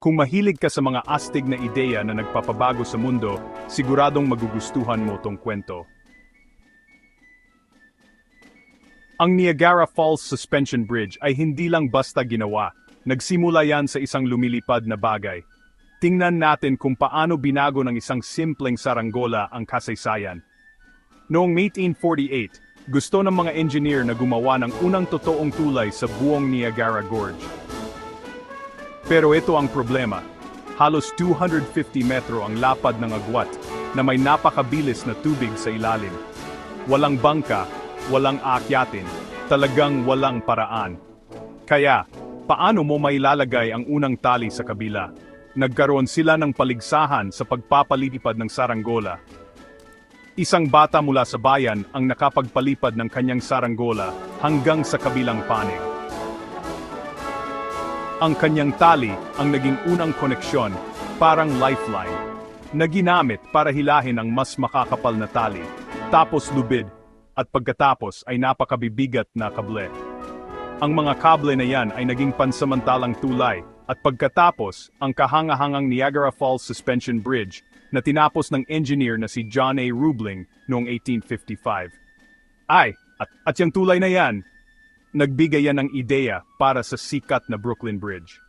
Kung mahilig ka sa mga astig na ideya na nagpapabago sa mundo, siguradong magugustuhan mo tong kwento. Ang Niagara Falls Suspension Bridge ay hindi lang basta ginawa. Nagsimula yan sa isang lumilipad na bagay. Tingnan natin kung paano binago ng isang simpleng saranggola ang kasaysayan. Noong 1848, gusto ng mga engineer na gumawa ng unang totoong tulay sa buong Niagara Gorge. Pero ito ang problema. Halos 250 metro ang lapad ng agwat na may napakabilis na tubig sa ilalim. Walang bangka, walang aakyatin, talagang walang paraan. Kaya, paano mo mailalagay ang unang tali sa kabila? Nagkaroon sila ng paligsahan sa pagpapalipad ng saranggola. Isang bata mula sa bayan ang nakapagpalipad ng kanyang saranggola hanggang sa kabilang panig. Ang kanyang tali ang naging unang koneksyon, parang lifeline, na ginamit para hilahin ang mas makakapal na tali, tapos lubid, at pagkatapos ay napakabibigat na kable. Ang mga kable na yan ay naging pansamantalang tulay, at pagkatapos, ang kahangahangang Niagara Falls Suspension Bridge na tinapos ng engineer na si John A. Roebling noong 1855. At yung tulay na yan, nagbigay yan ng ideya para sa sikat na Brooklyn Bridge.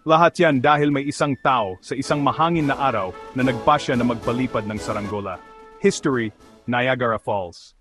Lahat yan dahil may isang tao sa isang mahangin na araw na nagpasya na magpalipad ng saranggola. History, Niagara Falls.